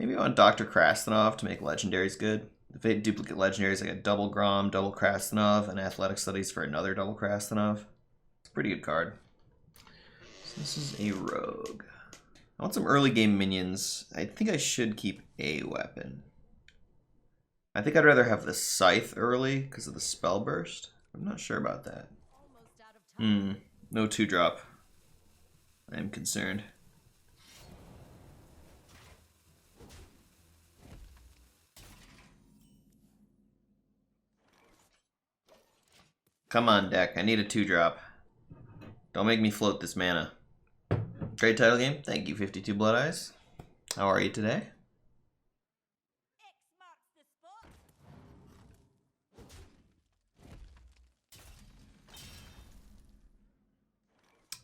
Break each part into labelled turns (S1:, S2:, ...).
S1: Maybe I want Dr. Krastenov to make legendaries good. If they duplicate legendaries, like a double Grom, double Krastenov, and athletic studies for another double Krastenov. It's a pretty good card. So this is a rogue. I want some early game minions. I think I should keep a weapon. I think I'd rather have the Scythe early because of the spell burst. I'm not sure about that. No 2-drop. I am concerned. Come on, deck. I need a 2-drop. Don't make me float this mana. Great title game. Thank you, 52 Blood Eyes. How are you today?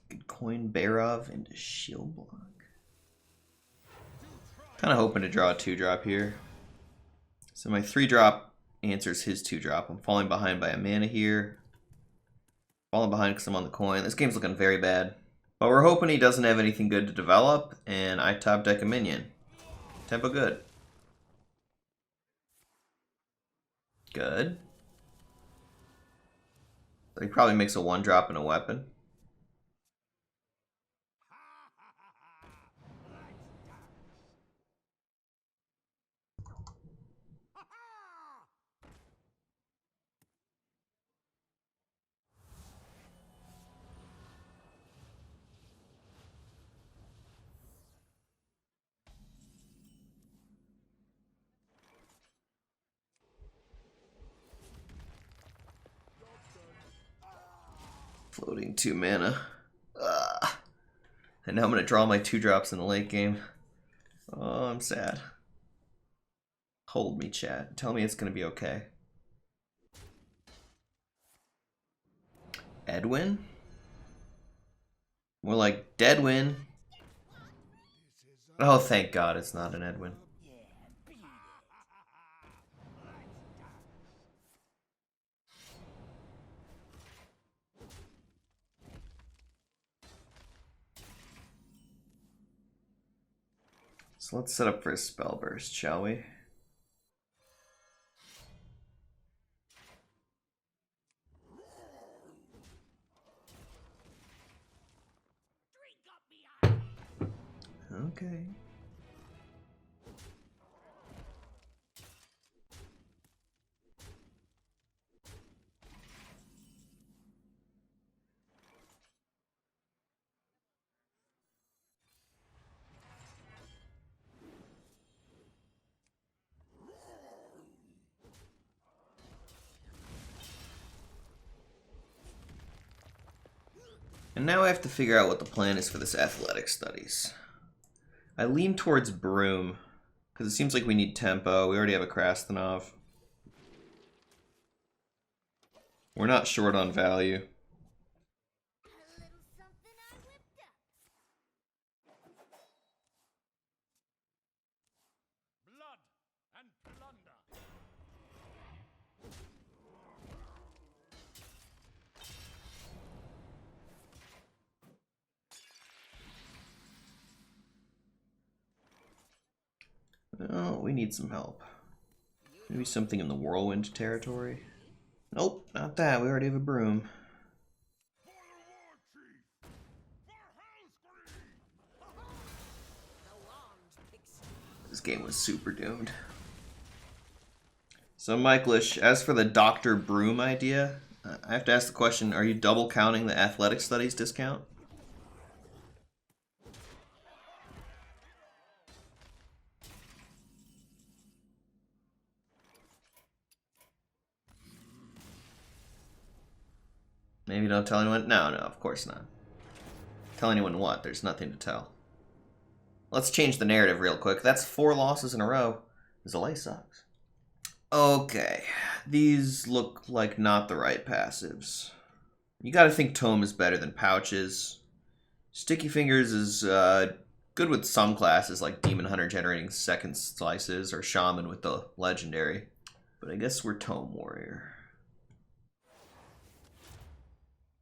S1: Good coin Barov into shield block. Kind of hoping to draw a 2-drop here. So my 3-drop answers his 2-drop. I'm falling behind by a mana here. Falling behind because I'm on the coin. This game's looking very bad. But we're hoping he doesn't have anything good to develop, and I top deck a minion. Tempo good. Good. But he probably makes a 1-drop and a weapon. Floating 2 mana. And now I'm going to draw my 2-drops in the late game. Oh, I'm sad. Hold me, chat. Tell me it's going to be okay. Edwin? More like Deadwin. Oh, thank God it's not an Edwin. So let's set up for a spell burst, shall we? Okay. And now I have to figure out what the plan is for this athletic studies. I lean towards Broom, because it seems like we need tempo. We already have a Krastenov. We're not short on value. Oh, we need some help. Maybe something in the Whirlwind territory? Nope, not that. We already have a Broom. This game was super doomed. So, Michaelish, as for the Dr. Broom idea, I have to ask the question, are you double counting the athletic studies discount? Maybe don't tell anyone? No, of course not. Tell anyone what? There's nothing to tell. Let's change the narrative real quick. That's 4 losses in a row. Zalae sucks. Okay, these look like not the right passives. You gotta think Tome is better than Pouches. Sticky Fingers is good with some classes like Demon Hunter generating second slices or Shaman with the legendary. But I guess we're Tome Warrior.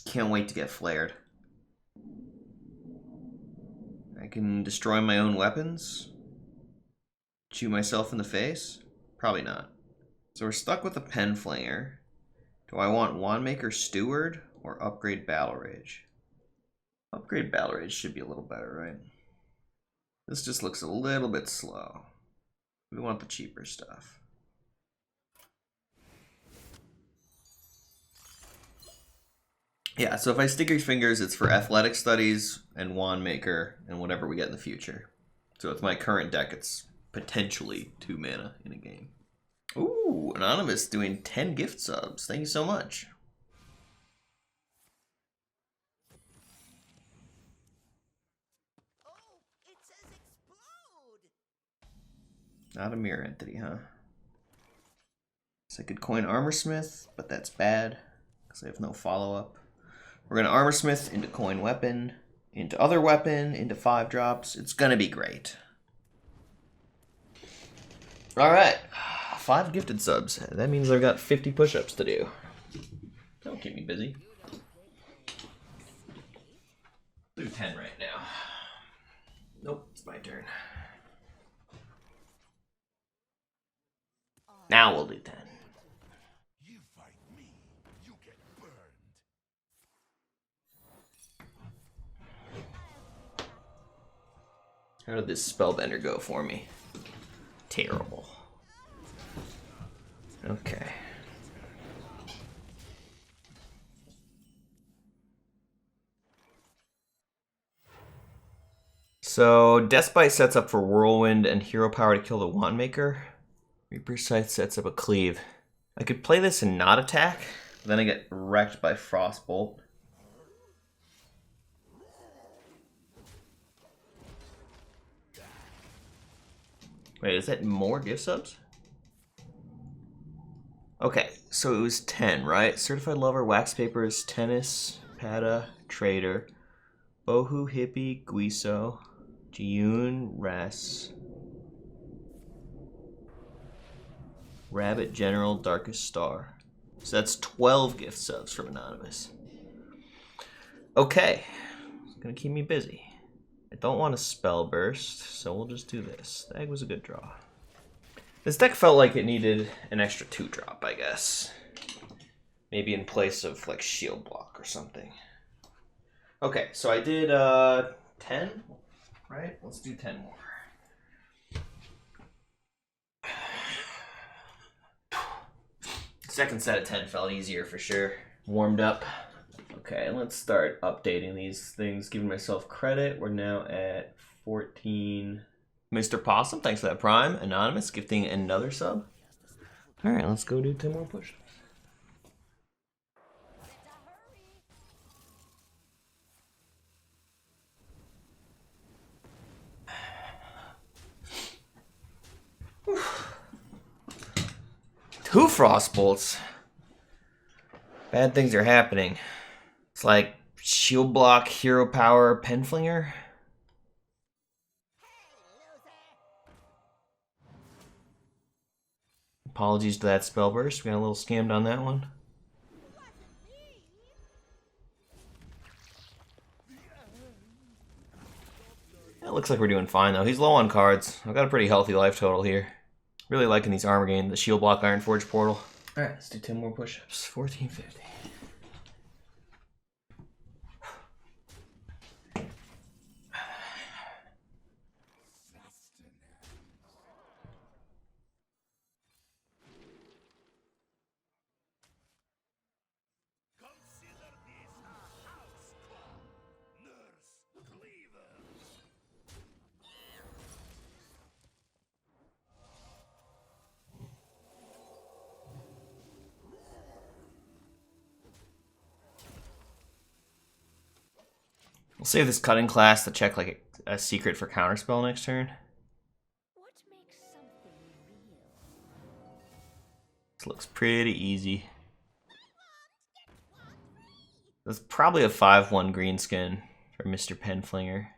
S1: Can't wait to get flared. I can destroy my own weapons. Shoot myself in the face? Probably not. So we're stuck with a Pen Flinger. Do I want Wandmaker Steward or upgrade Battle Rage? Upgrade Battle Rage should be a little better, right? This just looks a little bit slow. We want the cheaper stuff. Yeah, so if I stick your fingers, it's for Athletic Studies and Wandmaker and whatever we get in the future. So with my current deck, it's potentially 2 mana in a game. Ooh, Anonymous doing 10 gift subs. Thank you so much.
S2: Oh, it says explode.
S1: Not a mirror entity, huh? So I could coin Armorsmith, but that's bad because I have no follow-up. We're going to Armorsmith into coin weapon, into other weapon, into 5 drops. It's going to be great. All right, 5 gifted subs. That means I've got 50 push-ups to do. Don't keep me busy. Do 10 right now. Nope, it's my turn. Now we'll do 10.
S2: You fight me, you get burned.
S1: How did this spellbender go for me? Terrible. Okay. So Deathbite sets up for Whirlwind and Hero Power to kill the Wandmaker. Reaper Scythe sets up a Cleave. I could play this and not attack, but then I get wrecked by Frostbolt. Wait, is that more gift subs? Okay, so it was 10, right? Certified Lover, Wax Papers, Tennis, Pada, Trader, Bohu, Hippie, Guiso, Jiyun, Ras, Rabbit General, Darkest Star. So that's 12 gift subs from Anonymous. Okay, it's gonna keep me busy. I don't want a Spell Burst, so we'll just do this. The egg was a good draw. This deck felt like it needed an extra 2-drop, I guess. Maybe in place of like Shield Block or something. Okay, so I did 10, right? Let's do 10 more. Second set of 10 felt easier for sure. Warmed up. Okay, let's start updating these things, giving myself credit. We're now at 14. Mr. Possum, thanks for that prime. Anonymous, gifting another sub. All right, let's go do 10 more push-ups. Two Frostbolts. Bad things are happening. It's like Shield Block, Hero Power, Penflinger. Apologies to that spell burst. We got a little scammed on that one. It looks like we're doing fine though. He's low on cards. I've got a pretty healthy life total here. Really liking these armor gain, the Shield Block Ironforge portal. Alright, let's do 10 more push-ups. 1450. We'll save this cutting class to check like a secret for counterspell next turn.
S3: What makes something real?
S1: This looks pretty easy. That's probably a 5/1 green skin for Mr. Penflinger.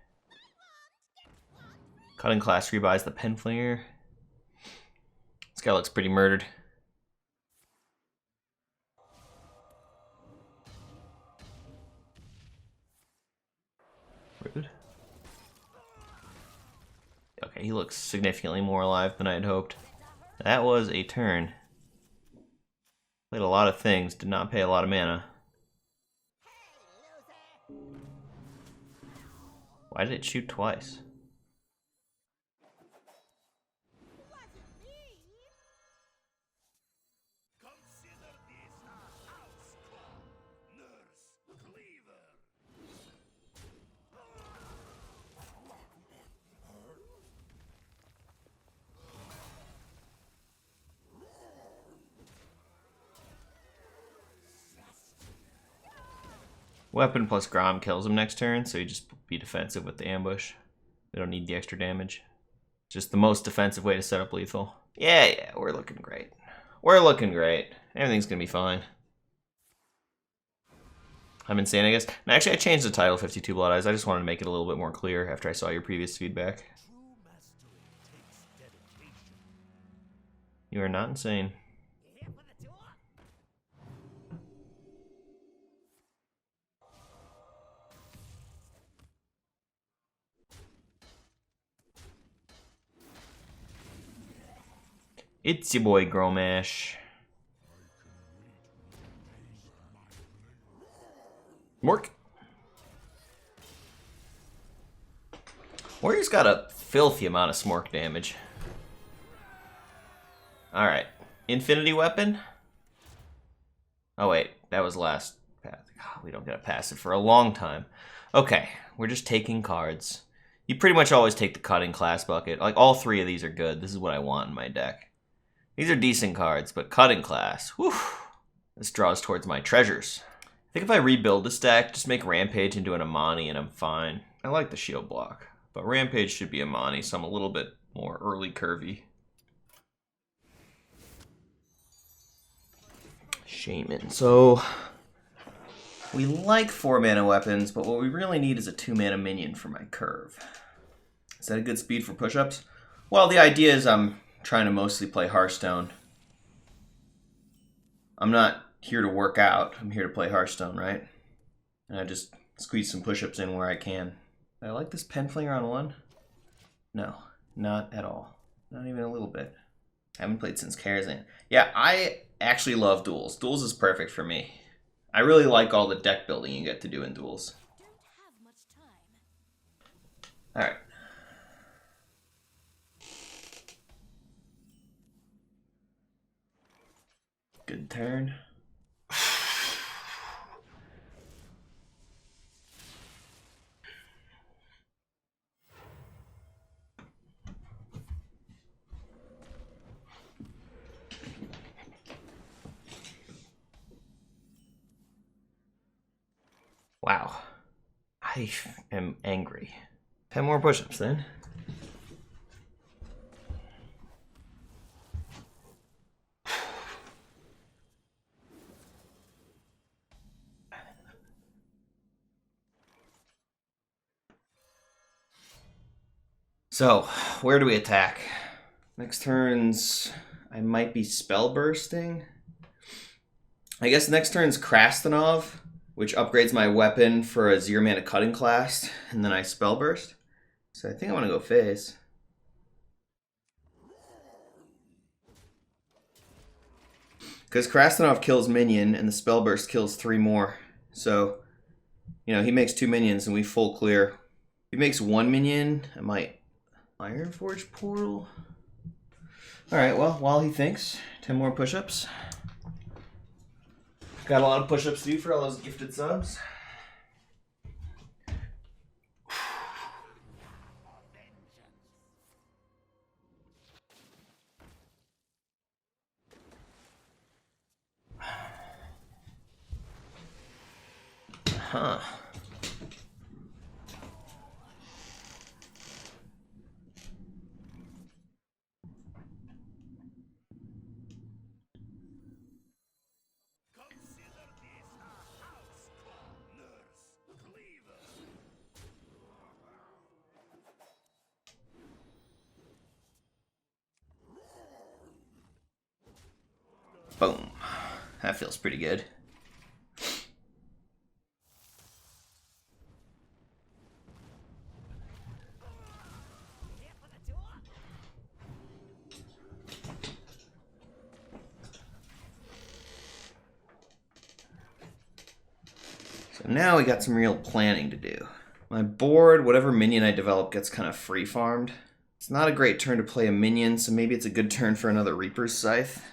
S1: Cutting class rebuys the Penflinger. This guy looks pretty murdered. Rude. Okay, Okay, he looks significantly more alive than I had hoped. That was a turn. Played a lot of things, did not pay a lot of mana. Why did it shoot twice?
S2: Consider this a house call, Nurse Cleaver.
S1: Weapon plus Grom kills him next turn, so you just be defensive with the ambush. We don't need the extra damage. Just the most defensive way to set up lethal. Yeah, we're looking great. We're looking great. Everything's gonna be fine. I'm insane, I guess. And actually, I changed the title 52 Blood Eyes. I just wanted to make it a little bit more clear after I saw your previous feedback.
S2: True mastery takes dedication.
S1: You are not insane.
S3: Here for the tour?
S1: It's your boy Gromash. Mork. Warrior's got a filthy amount of smork damage. Alright. Infinity Weapon? Oh wait, that was last path. God, we don't get a passive for a long time. Okay, we're just taking cards. You pretty much always take the cutting class bucket. Like, all three of these are good. This is what I want in my deck. These are decent cards, but cutting class, whew. This draws towards my treasures. I think if I rebuild this deck, just make Rampage into an Amani and I'm fine. I like the shield block, but Rampage should be Amani, so I'm a little bit more early curvy. Shaman. So, we like 4-mana weapons, but what we really need is a 2-mana minion for my curve. Is that a good speed for push-ups? Well, the idea is I'm trying to mostly play Hearthstone. I'm not here to work out. I'm here to play Hearthstone, right? And I just squeeze some push-ups in where I can. I like this pen flinger on 1? No, not at all. Not even a little bit. I haven't played since Karazhan. Yeah, I actually love Duels. Duels is perfect for me. I really like all the deck building you get to do in Duels.
S3: Don't have much time.
S1: Alright. Good turn. Wow. I am angry. 10 more push-ups then. So, where do we attack? Next turn's... I might be spell bursting. I guess next turn's Krastanov, which upgrades my weapon for a 0-mana cutting class, and then I spell burst. So I think I want to go face. Because Krastanov kills minion, and the spell burst kills 3 more. So, you know, he makes 2 minions, and we full clear. If he makes 1 minion, I might Ironforge Portal. Alright, well, while he thinks, 10 more push-ups. Got a lot of push-ups to do for all those gifted subs. Huh.
S2: Consider this a house call, Nurse Cleaver.
S1: Boom. That feels pretty good.
S3: Here for the tour?
S1: So now we got some real planning to do. My board, whatever minion I develop gets kind of free farmed. It's not a great turn to play a minion, so maybe it's a good turn for another Reaper's Scythe.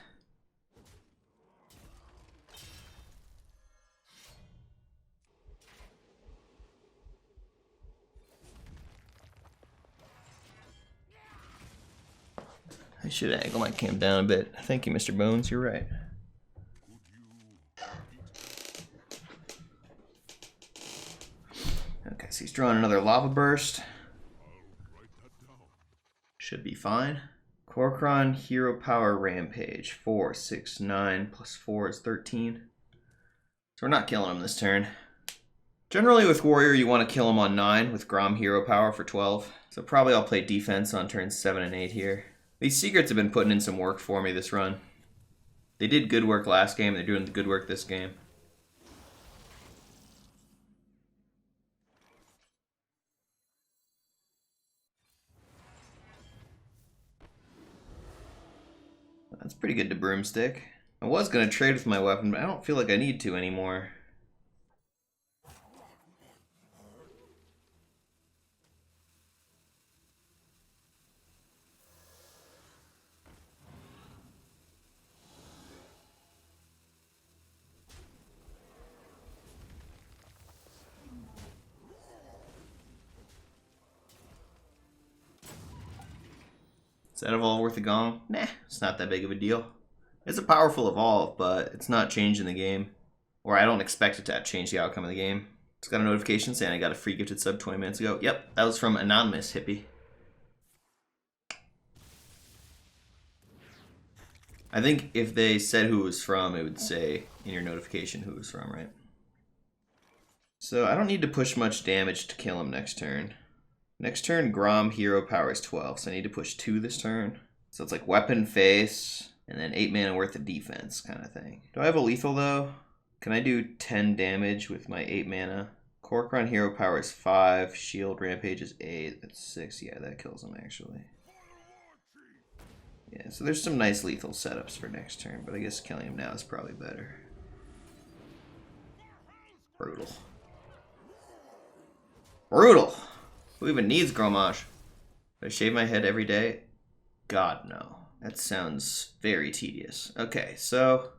S1: I should angle my cam down a bit. Thank you, Mr. Bones, you're right. Okay, so he's drawing another Lava Burst. Should be fine. Korkron, Hero Power, Rampage. 4, 6, 9, plus 4 is 13. So we're not killing him this turn. Generally with Warrior, you want to kill him on 9 with Grom Hero Power for 12. So probably I'll play defense on turns 7 and 8 here. These secrets have been putting in some work for me this run. They did good work last game, they're doing good work this game. That's pretty good to Broomstick. I was going to trade with my weapon, but I don't feel like I need to anymore. Is that evolve worth a gong? Nah, it's not that big of a deal. It's a powerful evolve, but it's not changing the game. Or I don't expect it to change the outcome of the game. Just got a notification saying I got a free gifted sub 20 minutes ago. Yep, that was from Anonymous Hippie. I think if they said who it was from, it would say in your notification who it was from, right? So I don't need to push much damage to kill him next turn. Next turn, Grom Hero Power is 12, so I need to push 2 this turn. So it's like Weapon Face, and then 8 mana worth of defense kind of thing. Do I have a lethal though? Can I do 10 damage with my 8 mana? Korkron Hero Power is 5, Shield Rampage is 8, that's 6. Yeah, that kills him actually. Yeah, so there's some nice lethal setups for next turn, but I guess killing him now is probably better. Brutal. Brutal! Who even needs Gromage? Do I shave my head every day? God, no. That sounds very tedious. Okay, so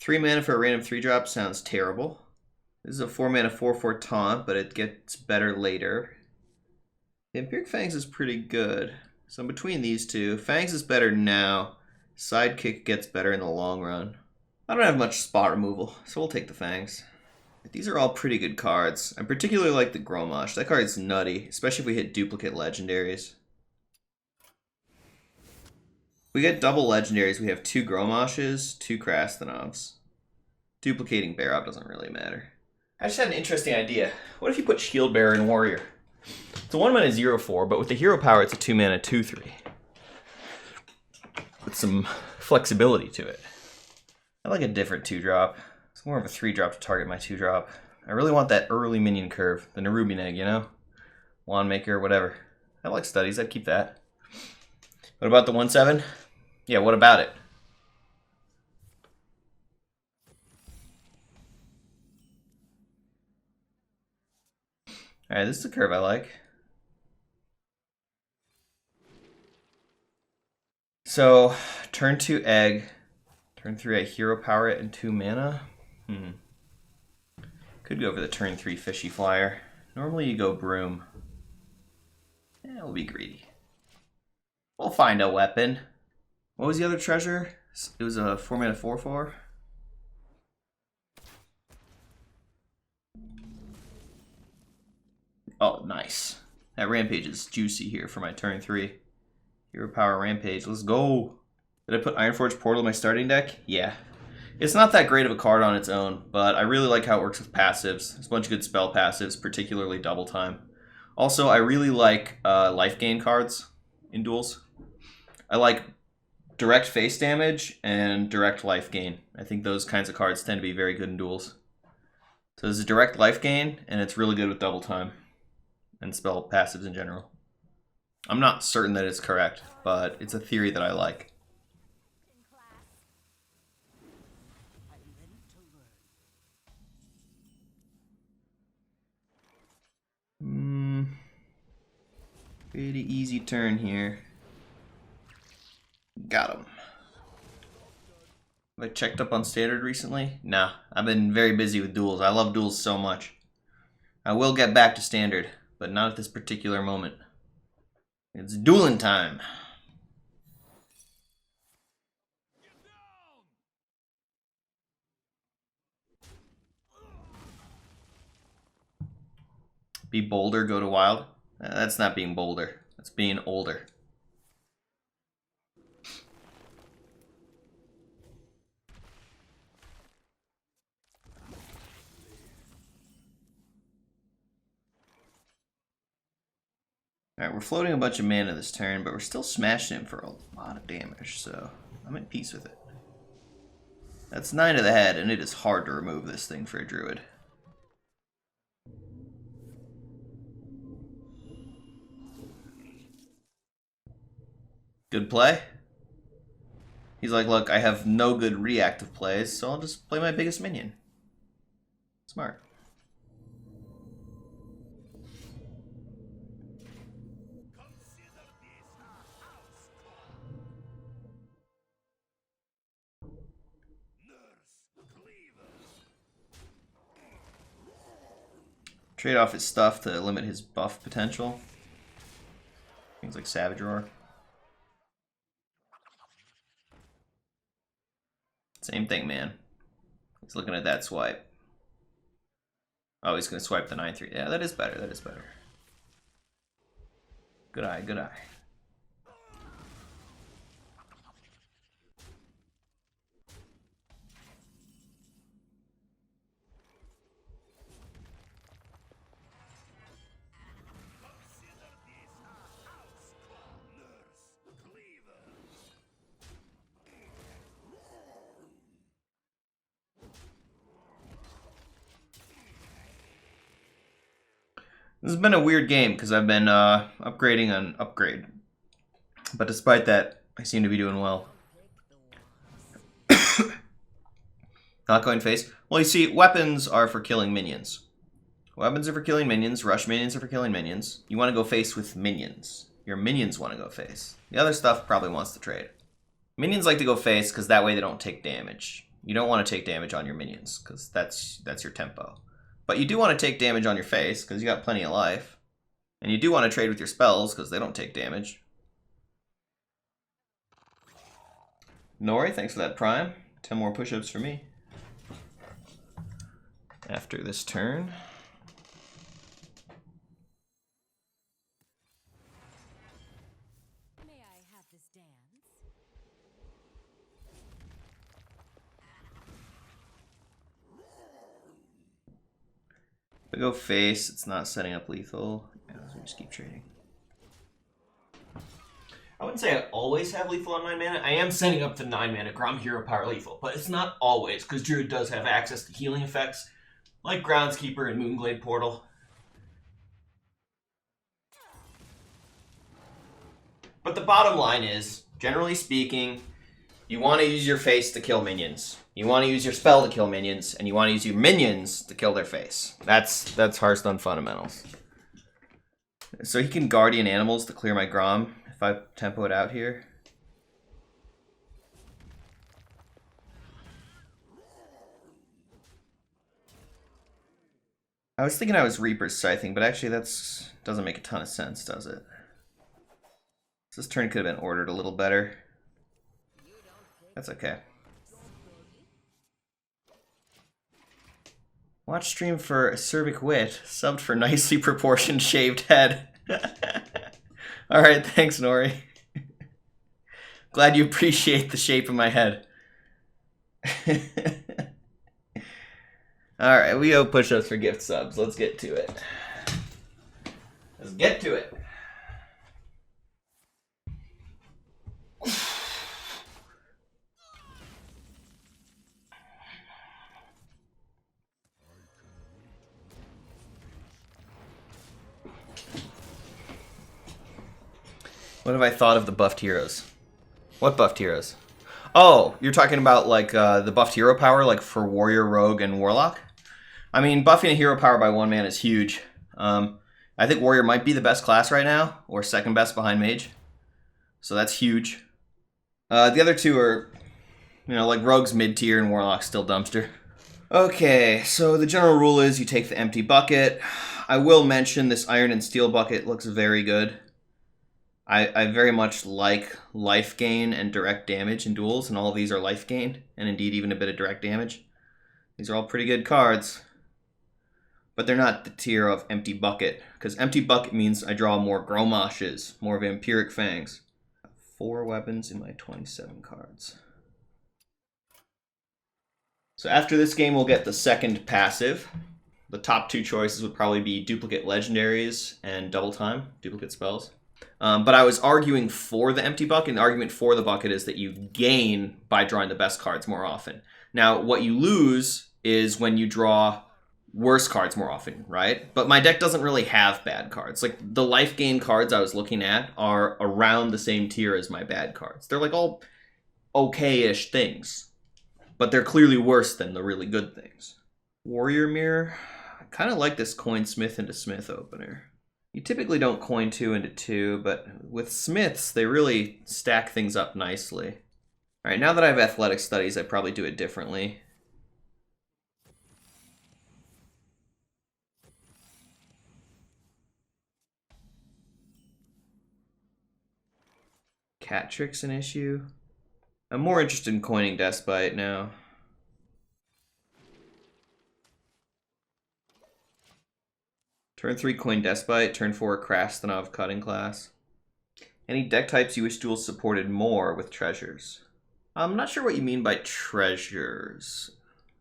S1: 3 mana for a random 3-drop sounds terrible. This is a 4 mana 4/4 taunt, but it gets better later. The Empiric Fangs is pretty good. So in between these two, Fangs is better now. Sidekick gets better in the long run. I don't have much spot removal, so we'll take the Fangs. These are all pretty good cards. I particularly like the Grommash. That card's nutty, especially if we hit duplicate legendaries. We get double legendaries. We have 2 Grommashes, 2 Krastanovs. Duplicating Barrow doesn't really matter. I just had an interesting idea. What if you put Shield Bearer in Warrior? It's a 1 mana 0/4, but with the hero power, it's a 2 mana 2/3. With some flexibility to it. I like a different 2-drop. It's more of a 3-drop to target my 2-drop. I really want that early minion curve, the Nerubian Egg, you know? Wandmaker, whatever. I like studies, I'd keep that. What about the 1/7? Yeah, what about it? Alright, this is a curve I like. So, turn 2 Egg. Turn 3 I hero power it and 2 mana. Could go for the turn 3 Fishy Flyer. Normally you go Broom. Yeah, we'll be greedy. We'll find a weapon. What was the other treasure? It was a 4 mana 4/4. Oh, nice. That Rampage is juicy here for my turn 3. Hero Power Rampage. Let's go. Did I put Ironforge Portal in my starting deck? Yeah. It's not that great of a card on its own, but I really like how it works with passives. There's a bunch of good spell passives, particularly Double Time. Also, I really like life gain cards in Duels. I like direct face damage and direct life gain. I think those kinds of cards tend to be very good in Duels. So there's a direct life gain, and it's really good with Double Time and spell passives in general. I'm not certain that it's correct, but it's a theory that I like. Pretty easy turn here. Got him. Have I checked up on Standard recently? Nah, I've been very busy with Duels. I love Duels so much. I will get back to Standard, but not at this particular moment. It's dueling time. Be bolder, go to wild. That's not being bolder. That's being older. Alright, we're floating a bunch of mana this turn, but we're still smashing him for a lot of damage, so I'm at peace with it. That's 9 to the head, and it is hard to remove this thing for a druid. Good play. He's like, look, I have no good reactive plays, so I'll just play my biggest minion. Smart.
S2: Consider this a house call. Nurse Cleaver.
S1: Trade off his stuff to limit his buff potential. Things like Savage Roar. Same thing, man. He's looking at that swipe. Oh, he's going to swipe the 9-3. Yeah, that is better. That is better. Good eye, good eye.
S2: Consider this a house call. Nurse Cleaver.
S1: This has been a weird game because I've been upgrading on upgrade. But despite that, I seem to be doing well. Not going face. Well, you see, weapons are for killing minions. Weapons are for killing minions. Rush minions are for killing minions. You want to go face with minions. Your minions want to go face. The other stuff probably wants to trade. Minions like to go face because that way they don't take damage. You don't want to take damage on your minions because that's your tempo. But you do want to take damage on your face because you got plenty of life. And you do want to trade with your spells because they don't take damage. Nori, thanks for that prime. 10 more push-ups for me. After this turn.
S3: May I have this dance?
S1: If I go face, it's not setting up lethal. Yeah, so we just keep trading. I wouldn't say I always have lethal on 9 mana. I am setting up the 9 mana Grom Hero Power lethal, but it's not always, because Druid does have access to healing effects, like Groundskeeper and Moonglade Portal. But the bottom line is, generally speaking, you want to use your face to kill minions. You want to use your spell to kill minions, and you want to use your minions to kill their face. That's Hearthstone fundamentals. So he can Guardian Animals to clear my Grom if I tempo it out here. I was thinking I was Reaper's Scything, but actually that's doesn't make a ton of sense, does it? So this turn could have been ordered a little better. That's okay. Watch stream for Acerbic Wit, subbed for nicely proportioned shaved head. Alright, thanks, Nori. Glad you appreciate the shape of my head. Alright, we owe push-ups for gift subs. Let's get to it. Let's get to it. What have I thought of the buffed heroes? What buffed heroes? Oh, you're talking about like the buffed hero power, like for Warrior, Rogue, and Warlock? I mean, buffing a hero power by 1 mana is huge. I think Warrior might be the best class right now, or second best behind Mage. So that's huge. The other two are, like Rogue's mid-tier and Warlock's still dumpster. Okay, so the general rule is you take the empty bucket. I will mention this Iron and Steel bucket looks very good. I very much like life gain and direct damage in duels, and all of these are life gain, and indeed even a bit of direct damage. These are all pretty good cards. But they're not the tier of Empty Bucket, because Empty Bucket means I draw more Gromashes, more Vampiric Fangs. 4 weapons in my 27 cards. So after this game, we'll get the second passive. The top 2 choices would probably be Duplicate Legendaries and Double Time, Duplicate Spells. But I was arguing for the Empty Bucket, and the argument for the bucket is that you gain by drawing the best cards more often. Now, what you lose is when you draw worse cards more often, right? But my deck doesn't really have bad cards. Like, the life gain cards I was looking at are around the same tier as my bad cards. They're like all okay-ish things, but they're clearly worse than the really good things. Warrior Mirror. I kind of like this coin Smith into Smith opener. You typically don't coin 2 into 2, but with Smiths, they really stack things up nicely. All right, now that I have athletic studies, I probably do it differently. Cat Trick's an issue. I'm more interested in coining Despite now. Turn 3 coin Despite, turn 4 Krastanov Cutting Class. Any deck types you wish duels supported more with treasures? I'm not sure what you mean by treasures.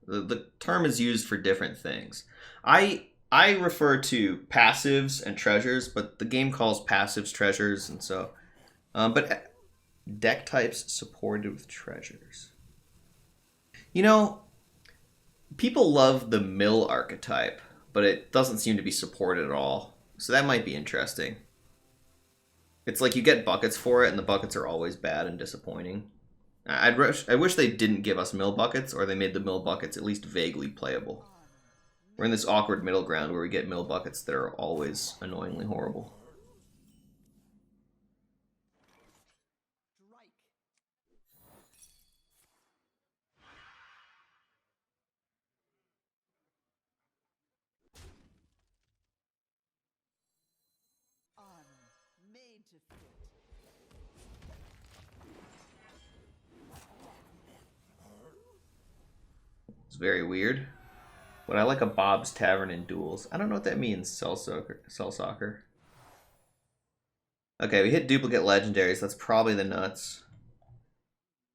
S1: The term is used for different things. I refer to passives and treasures, but the game calls passives treasures, and so... but deck types supported with treasures. People love the mill archetype, but it doesn't seem to be supported at all. So that might be interesting. It's like you get buckets for it, and the buckets are always bad and disappointing. I wish they didn't give us mill buckets, or they made the mill buckets at least vaguely playable. We're in this awkward middle ground where we get mill buckets that are always annoyingly horrible.
S3: Made to fit.
S1: It's very weird. But I like a Bob's Tavern in Duels. I don't know what that means, Cell Soccer. Okay, we hit Duplicate Legendaries. That's probably the nuts.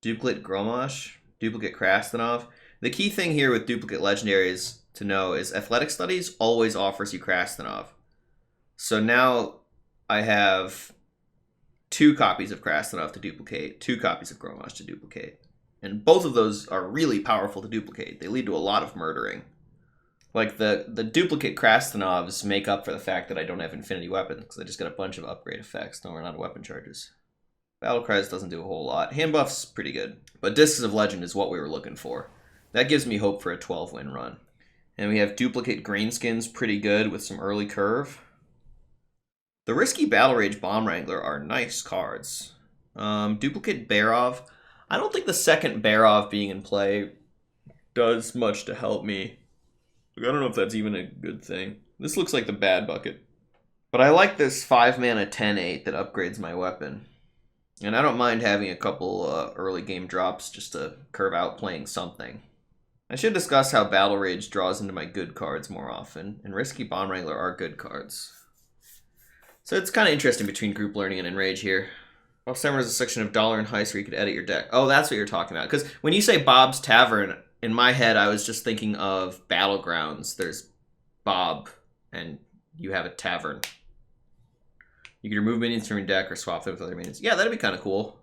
S1: Duplicate Gromosh. Duplicate Krastanov. The key thing here with Duplicate Legendaries to know is Athletic Studies always offers you Krastanov. So now I have 2 copies of Krastanov to duplicate, 2 copies of Gromosh to duplicate. And both of those are really powerful to duplicate. They lead to a lot of murdering. Like, the duplicate Krastanovs make up for the fact that I don't have infinity weapons, because I just get a bunch of upgrade effects. Don't run out of weapon charges. Battle Cries doesn't do a whole lot. Hand Buff's pretty good. But Discs of Legend is what we were looking for. That gives me hope for a 12-win run. And we have Duplicate Greenskins pretty good with some early curve. The Risky Battle Rage Bomb Wrangler are nice cards. Duplicate Barov. I don't think the second Barov being in play does much to help me. I don't know if that's even a good thing. This looks like the bad bucket. But I like this 5 mana 10/8 that upgrades my weapon. And I don't mind having a couple early game drops just to curve out playing something. I should discuss how Battle Rage draws into my good cards more often, and Risky Bomb Wrangler are good cards. So it's kind of interesting between Group Learning and Enrage here. Off Summer is a section of Dollar and Heist where you could edit your deck. Oh, that's what you're talking about. Because when you say Bob's Tavern, in my head I was just thinking of Battlegrounds. There's Bob, and you have a tavern. You can remove minions from your deck or swap them with other minions. Yeah, that'd be kind of cool.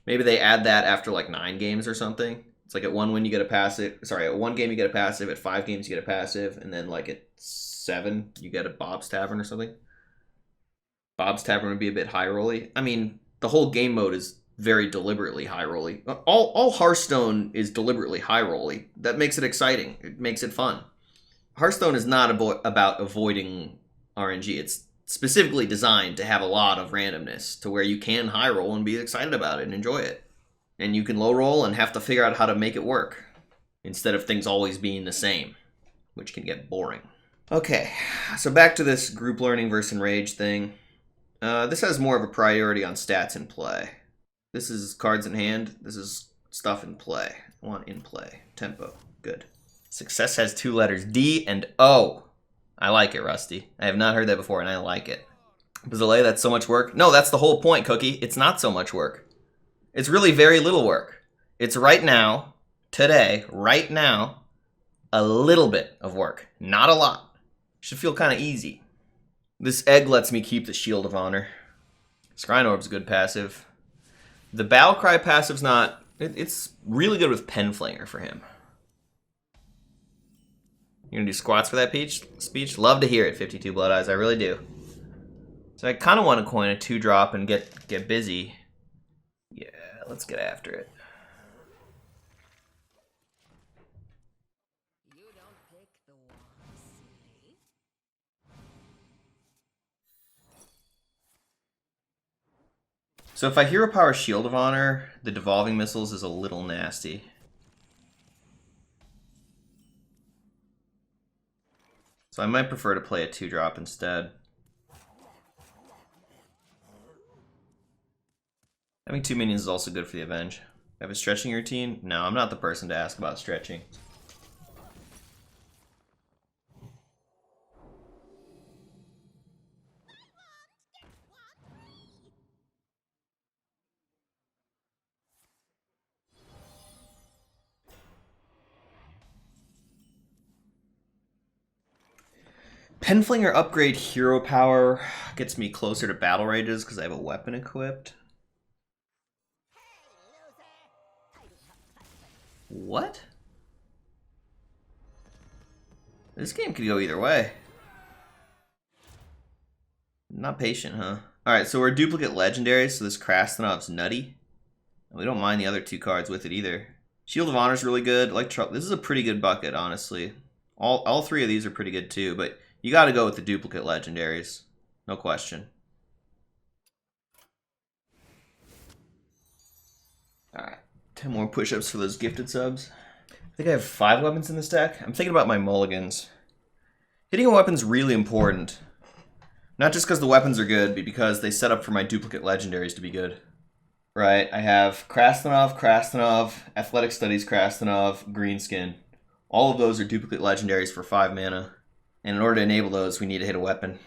S1: Maybe they add that after like 9 games or something. It's like at 1 win you get a passive. Sorry, at 1 game you get a passive. At 5 games you get a passive, and then like at 7 you get a Bob's Tavern or something. Bob's Tavern would be a bit high rolly. I mean, the whole game mode is very deliberately high rolly. All Hearthstone is deliberately high rolly. That makes it exciting. It makes it fun. Hearthstone is not about avoiding RNG. It's specifically designed to have a lot of randomness to where you can high roll and be excited about it and enjoy it. And you can low roll and have to figure out how to make it work instead of things always being the same, which can get boring. Okay, so back to this group learning versus enrage thing. This has more of a priority on stats in play. This is cards in hand. This is stuff in play. I want in play. Tempo. Good. Success has 2 letters, D and O. I like it, Rusty. I have not heard that before, and I like it. Zalae, that's so much work. No, that's the whole point, Cookie. It's not so much work. It's really very little work. It's right now, today, right now, a little bit of work. Not a lot. Should feel kind of easy. This egg lets me keep the Shield of Honor. Scrying Orb's a good passive. The Battle Cry passive's not... It's really good with Penflinger for him. You gonna do squats for that speech? Love to hear it, 52 Blood Eyes. I really do. So I kind of want to coin a 2-drop and get busy. Yeah, let's get after it.
S3: You don't pick the one, silly.
S1: So if I Hero Power Shield of Honor, the Devolving Missiles is a little nasty. So I might prefer to play a 2-drop instead. Having 2 minions is also good for the Avenge. Have a stretching routine? No, I'm not the person to ask about stretching. Penflinger upgrade hero power gets me closer to battle rages because I have a weapon equipped. What? This game could go either way. Not patient, huh? Alright, so we're duplicate legendaries, so this Krastenov's nutty. We don't mind the other 2 cards with it either. Shield of Honor is really good. Like this is a pretty good bucket, honestly. All 3 of these are pretty good too, but you got to go with the duplicate legendaries. No question. Alright, 10 more push-ups for those gifted subs. I think I have 5 weapons in this deck. I'm thinking about my mulligans. Hitting a weapon's really important. Not just because the weapons are good, but because they set up for my duplicate legendaries to be good. Right, I have Krastenov, Athletic Studies Krastenov, Greenskin. All of those are duplicate legendaries for 5 mana. And in order to enable those, we need to hit a weapon.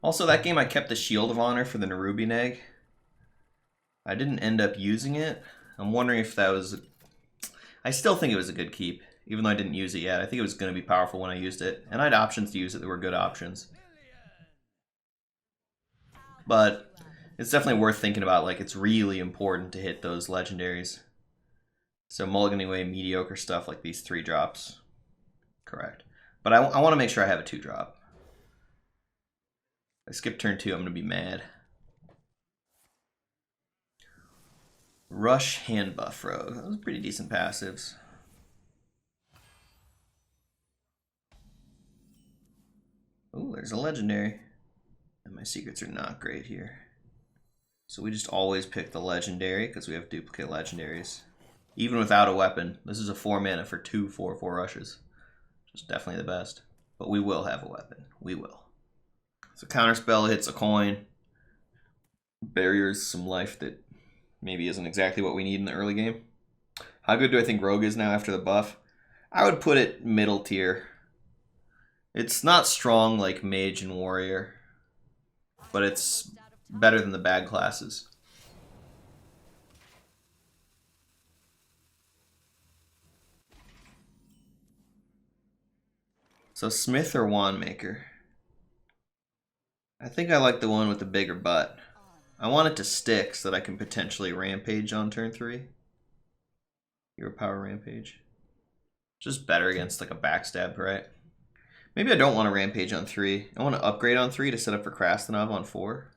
S1: Also, that game I kept the Shield of Honor for the Nerubian Egg. I didn't end up using it. I'm wondering if that was... I still think it was a good keep, even though I didn't use it yet. I think it was going to be powerful when I used it. And I had options to use it that were good options. But it's definitely worth thinking about. Like, it's really important to hit those legendaries. So mulliganing away mediocre stuff like these 3 drops. Correct. But I want to make sure I have a 2-drop. If I skip turn 2, I'm going to be mad. Rush Hand Buff Rogue. Those are pretty decent passives. Ooh, there's a legendary. And my secrets are not great here. So we just always pick the legendary because we have duplicate legendaries. Even without a weapon. This is a 4 mana for 2 4/4 rushes. Which is definitely the best. But we will have a weapon. We will. So counterspell hits a coin. Barriers some life that maybe isn't exactly what we need in the early game. How good do I think Rogue is now after the buff? I would put it middle tier. It's not strong like Mage and Warrior, but it's better than the bad classes. So Smith or Wandmaker? I think I like the one with the bigger butt. I want it to stick so that I can potentially Rampage on turn 3. Hero Power Rampage. Just better against like a backstab, right? Maybe I don't want to Rampage on 3. I want to upgrade on 3 to set up for Krastenov on 4.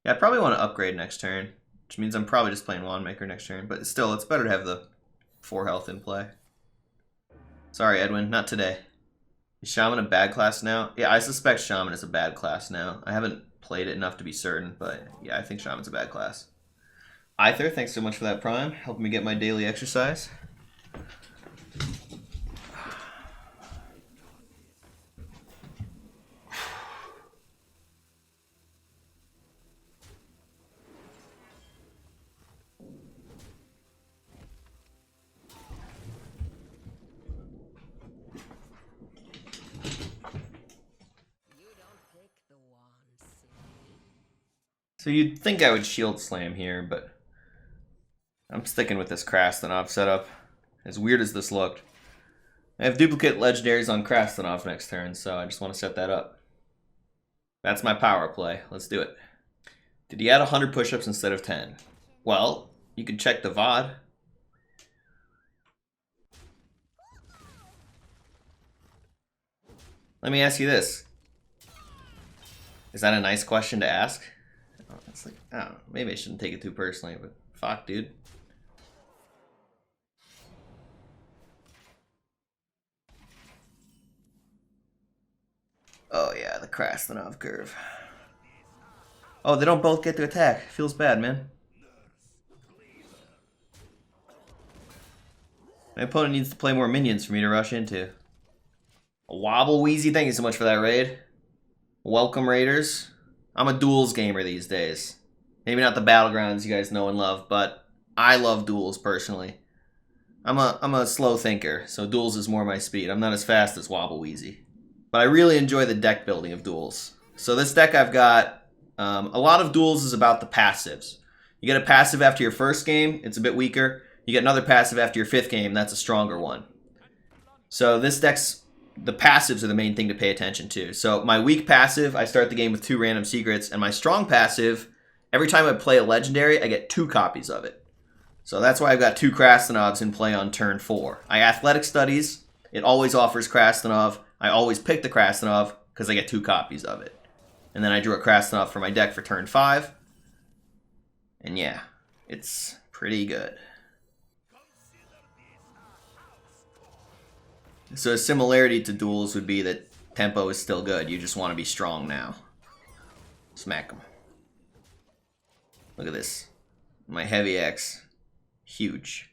S1: Yeah, I probably want to upgrade next turn, which means I'm probably just playing Wandmaker next turn. But still, it's better to have the 4 health in play. Sorry, Edwin, not today. Is Shaman a bad class now? Yeah, I suspect Shaman is a bad class now. I haven't played it enough to be certain, but yeah, I think Shaman's a bad class. Aether, thanks so much for that Prime, helping me get my daily exercise.
S3: You don't pick the one, silly.
S1: So you'd think I would Shield Slam here, but I'm sticking with this Krastanov setup. As weird as this looked. I have duplicate legendaries on Krastanov next turn, so I just want to set that up. That's my power play. Let's do it. Did he add 100 push-ups instead of 10? Well, you can check the VOD. Let me ask you this. Is that a nice question to ask? Oh, it's like, I don't know. Maybe I shouldn't take it too personally, but fuck, dude. Oh yeah, the Krastanov curve. Oh, they don't both get to attack. Feels bad, man. My opponent needs to play more minions for me to rush into. A Wobble Wheezy, thank you so much for that raid. Welcome, Raiders. I'm a Duels gamer these days. Maybe not the Battlegrounds you guys know and love, but I love Duels personally. I'm a slow thinker, so Duels is more my speed. I'm not as fast as Wobble Wheezy. But I really enjoy the deck building of Duels. So this deck I've got, a lot of Duels is about the passives. You get a passive after your first game, it's a bit weaker. You get another passive after your fifth game, that's a stronger one. So this deck's, the passives are the main thing to pay attention to. So my weak passive, I start the game with 2 random secrets, and my strong passive, every time I play a legendary, I get 2 copies of it. So that's why I've got 2 Krastanovs in play on turn 4. I Athletic Studies, it always offers Krastanov. I always pick the Krastanov because I get 2 copies of it. And then I drew a Krastanov for my deck for turn 5. And yeah, it's pretty good. So a similarity to Duels would be that tempo is still good. You just want to be strong now. Smack them. Look at this. My Heavy X. Huge.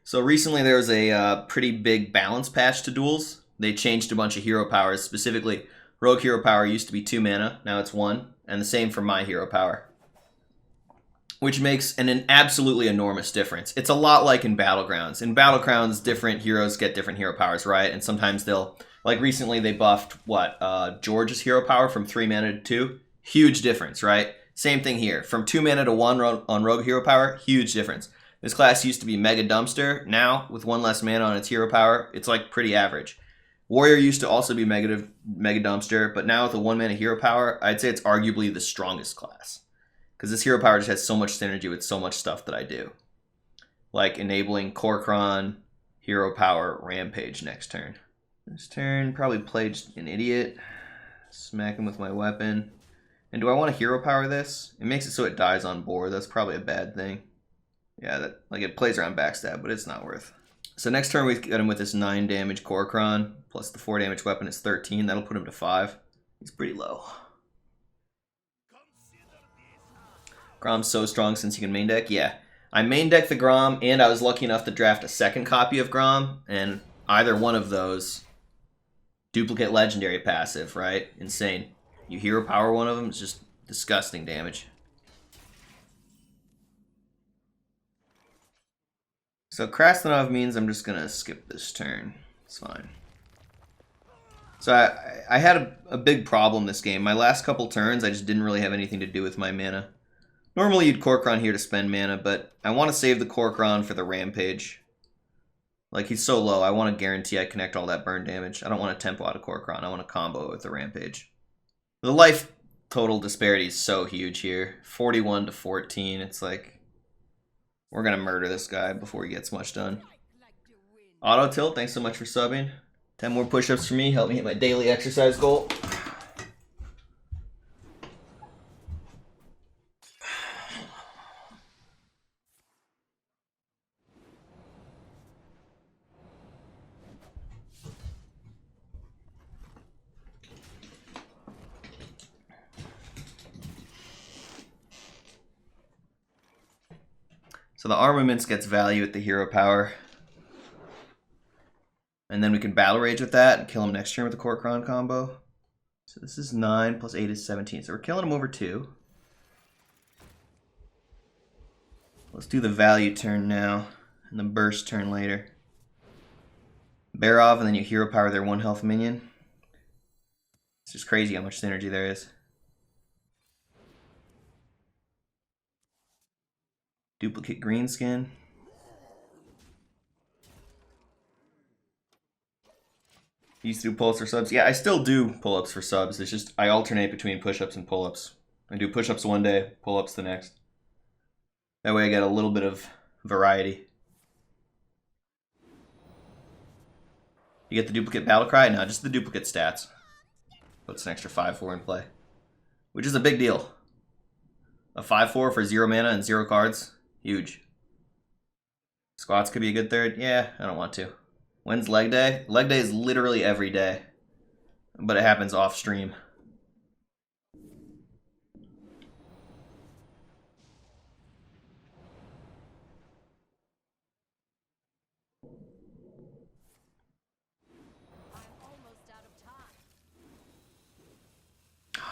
S1: So recently there was a pretty big balance patch to Duels. They changed a bunch of hero powers. Specifically, Rogue Hero Power used to be 2 mana. Now it's 1. And the same for my hero power. Which makes an absolutely enormous difference. It's a lot like in Battlegrounds. In Battlegrounds, different heroes get different hero powers, right? And sometimes they'll... Like recently they buffed, what, George's hero power from 3 mana to 2? Huge difference, right? Same thing here. From 2 mana to 1 on Rogue Hero Power, huge difference. This class used to be Mega Dumpster. Now, with 1 less mana on its hero power, it's like pretty average. Warrior used to also be Mega Dumpster, but now with a 1 mana hero power, I'd say it's arguably the strongest class. Because this hero power just has so much synergy with so much stuff that I do. Like enabling Korkron, hero power, Rampage next turn. This turn, probably played an idiot. Smack him with my weapon. And do I want to hero power this? It makes it so it dies on board. That's probably a bad thing. Yeah, that like it plays around backstab, but it's not worth. So next turn we get him with this 9 damage Korkron, plus the 4 damage weapon is 13. That'll put him to 5. He's pretty low. Grom's so strong since he can main deck? Yeah. I main deck the Grom, and I was lucky enough to draft a second copy of Grom, and either one of those, duplicate legendary passive, right? Insane. You hero power one of them, it's just disgusting damage. So Krastanov means I'm just going to skip this turn. It's fine. So I had a big problem this game. My last couple turns, I just didn't really have anything to do with my mana. Normally you'd Korkron here to spend mana, but I want to save the Korkron for the Rampage. Like, he's so low, I want to guarantee I connect all that burn damage. I don't want to tempo out of Korkron, I want to combo it with the Rampage. The life total disparity is so huge here. 41 to 14, it's like, we're going to murder this guy before he gets much done. Auto Tilt, thanks so much for subbing. 10 more push-ups for me, help me hit my daily exercise goal. So the armaments gets value at the hero power. And then we can battle rage with that and kill him next turn with the Kor'kron combo. So this is 9 plus 8 is 17. So we're killing him over 2. Let's do the value turn now and the burst turn later. Bear off and then you hero power their 1 health minion. It's just crazy how much synergy there is. Duplicate green skin. Used to do pull-ups for subs. Yeah, I still do pull-ups for subs. It's just I alternate between push-ups and pull-ups. I do push-ups one day, pull-ups the next. That way I get a little bit of variety. You get the duplicate battle cry? No, just the duplicate stats. Puts an extra 5/4 in play. Which is a big deal. A 5/4 for 0 mana and 0 cards. Huge. Squats could be a good third. Yeah, I don't want to. When's leg day? Leg day is literally every day. But it happens off stream.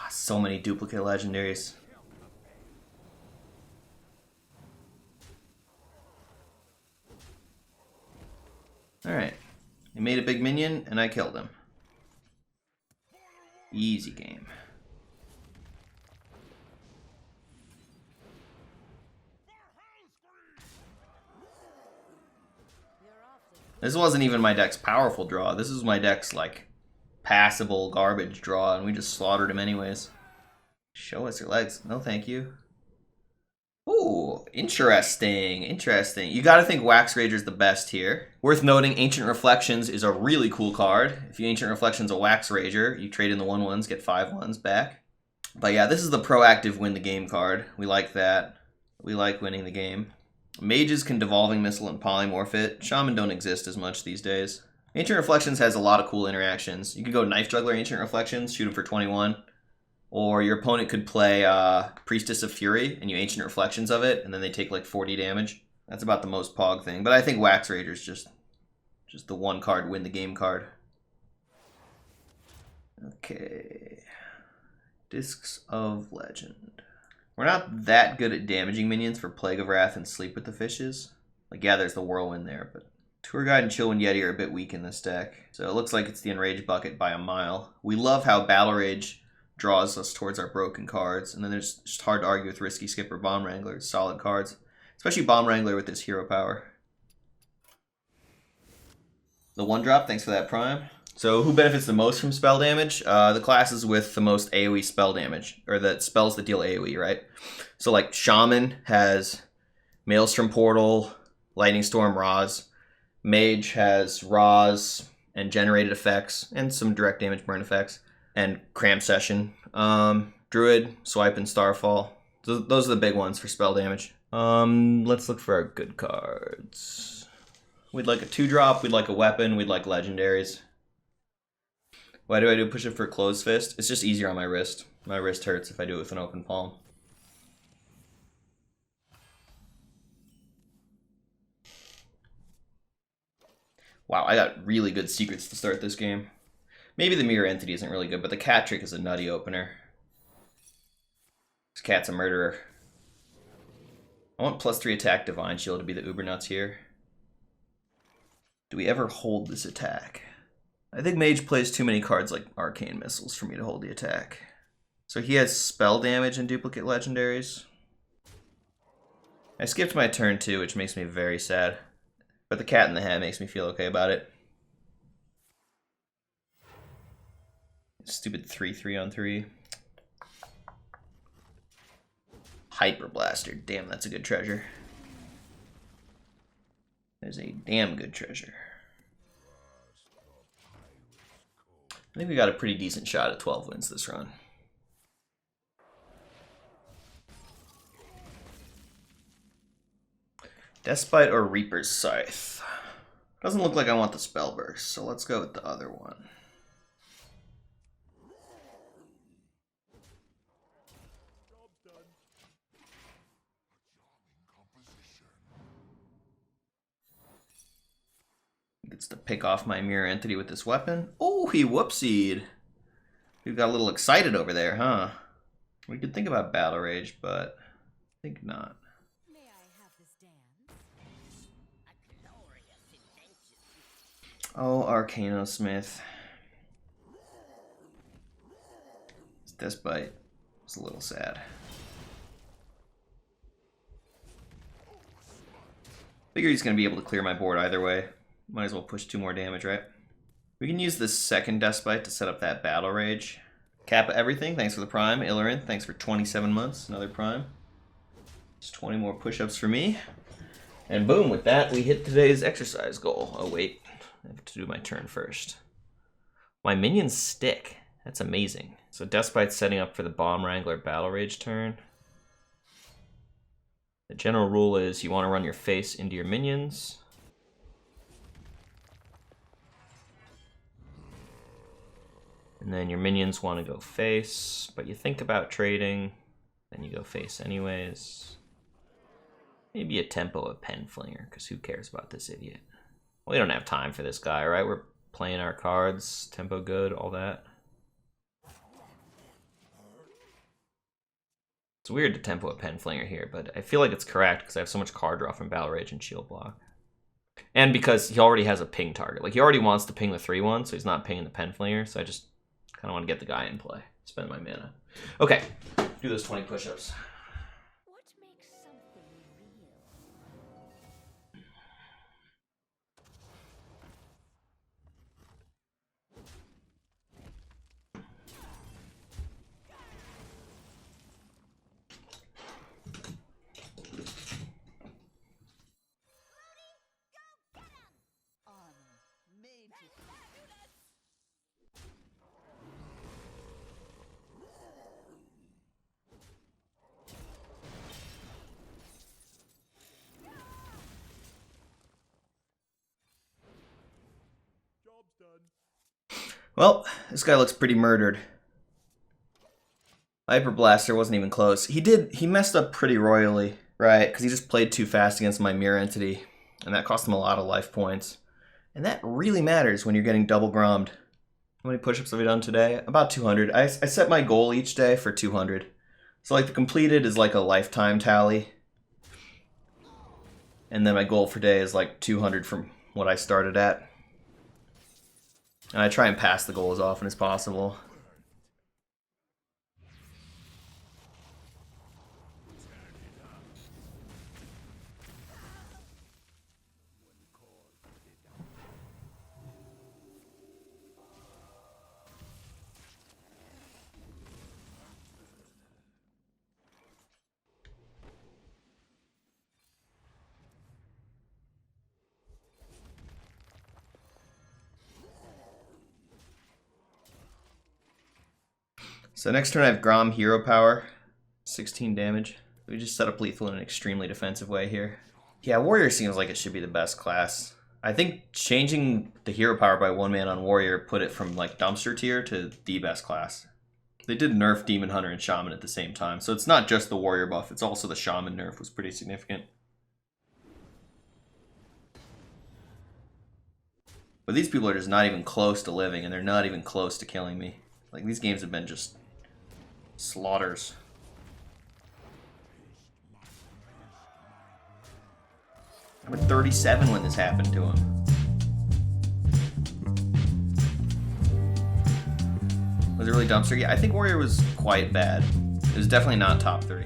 S1: So many duplicate legendaries. Alright. He made a big minion, and I killed him. Easy game. This wasn't even my deck's powerful draw. This is my deck's, like, passable garbage draw, and we just slaughtered him anyways. Show us your legs. No, thank you. Ooh, interesting. Interesting. You gotta think Wax Rager's the best here. Worth noting, Ancient Reflections is a really cool card. If you Ancient Reflections a Wax Rager, you trade in the 1/1s, get 5/1s back. But yeah, this is the proactive win the game card. We like that. We like winning the game. Mages can Devolving Missile and Polymorph it. Shaman don't exist as much these days. Ancient Reflections has a lot of cool interactions. You could go Knife Juggler Ancient Reflections, shoot him for 21. Or your opponent could play Priestess of Fury, and you Ancient Reflections of it, and then they take like 40 damage. That's about the most pog thing. But I think Wax Rager's just the one card win the game card. Okay. Discs of Legend. We're not that good at damaging minions for Plague of Wrath and Sleep with the Fishes. Like, yeah, there's the Whirlwind there, but Tour Guide and Chillwind Yeti are a bit weak in this deck. So it looks like it's the Enrage bucket by a mile. We love how Battle Rage draws us towards our broken cards, and then there's just hard to argue with Risky Skipper, Bomb Wrangler, solid cards. Especially Bomb Wrangler with this hero power. The 1-drop, thanks for that, Prime. So who benefits the most from spell damage? The classes with the most AoE spell damage, or the spells that deal AoE, right? So like Shaman has Maelstrom Portal, Lightning Storm, Raws. Mage has Raws and generated effects, and some direct damage burn effects, and Cramp Session. Druid, Swipe, and Starfall. Those are the big ones for spell damage. Let's look for our good cards. We'd like a 2-drop, we'd like a weapon, we'd like legendaries. Why do I do push it for Closed Fist? It's just easier on my wrist. My wrist hurts if I do it with an open palm. Wow, I got really good secrets to start this game. Maybe the Mirror Entity isn't really good, but the Cat Trick is a nutty opener. This cat's a murderer. I want +3 attack Divine Shield to be the uber nuts here. Do we ever hold this attack? I think Mage plays too many cards like Arcane Missiles for me to hold the attack. So he has spell damage and duplicate legendaries. I skipped my turn too, which makes me very sad. But the Cat in the Hat makes me feel okay about it. Stupid 3/3 on 3. Hyper Blaster. Damn, that's a good treasure. There's a damn good treasure. I think we got a pretty decent shot at 12 wins this run. Despite or Reaper's Scythe. Doesn't look like I want the Spell Burst, so let's go with the other one. Gets to pick off my mirror entity with this weapon. Oh, he whoopsied. We got a little excited over there, huh? We could think about Battle Rage, but I think not.
S3: May I have this dance? A glorious invention.
S1: Oh, Arcanosmith. This bite was a little sad. Figure he's going to be able to clear my board either way. Might as well push 2 more damage, right? We can use this second Despite to set up that Battle Rage. Kappa Everything, thanks for the Prime. Illarin, thanks for 27 months, another Prime. Just 20 more push-ups for me. And boom, with that, we hit today's exercise goal. Oh wait, I have to do my turn first. My minions stick. That's amazing. So Despite's setting up for the Bomb Wrangler Battle Rage turn. The general rule is you want to run your face into your minions. And then your minions want to go face, but you think about trading, then you go face anyways. Maybe a tempo of Pen Flinger, because who cares about this idiot? We don't have time for this guy, right? We're playing our cards, tempo good, all that. It's weird to tempo a Pen Flinger here, but I feel like it's correct because I have so much card draw from Battle Rage and Shield Block. And because he already has a ping target. Like, he already wants to ping the 3-1, so he's not pinging the Pen Flinger, so I just kind of want to get the guy in play. Spend my mana. Okay, do those 20 push-ups.
S3: What makes something real?
S1: Well, this guy looks pretty murdered. Hyper Blaster wasn't even close. He messed up pretty royally, right? Because he just played too fast against my mirror entity, and that cost him a lot of life points. And that really matters when you're getting double grommed. How many push-ups have we done today? About 200. I set my goal each day for 200. So like the completed is like a lifetime tally. And then my goal for day is like 200 from what I started at. And I try and pass the goal as often as possible. So next turn I have Grom Hero Power, 16 damage. We just set up lethal in an extremely defensive way here. Yeah, Warrior seems like it should be the best class. I think changing the Hero Power by 1 man on Warrior put it from like dumpster tier to the best class. They did nerf Demon Hunter and Shaman at the same time, so it's not just the Warrior buff, it's also the Shaman nerf was pretty significant. But these people are just not even close to living, and they're not even close to killing me. Like, these games have been just slaughters. I was 37 when this happened to him. Was it really dumpster? Yeah, I think Warrior was quite bad. It was definitely not top 3.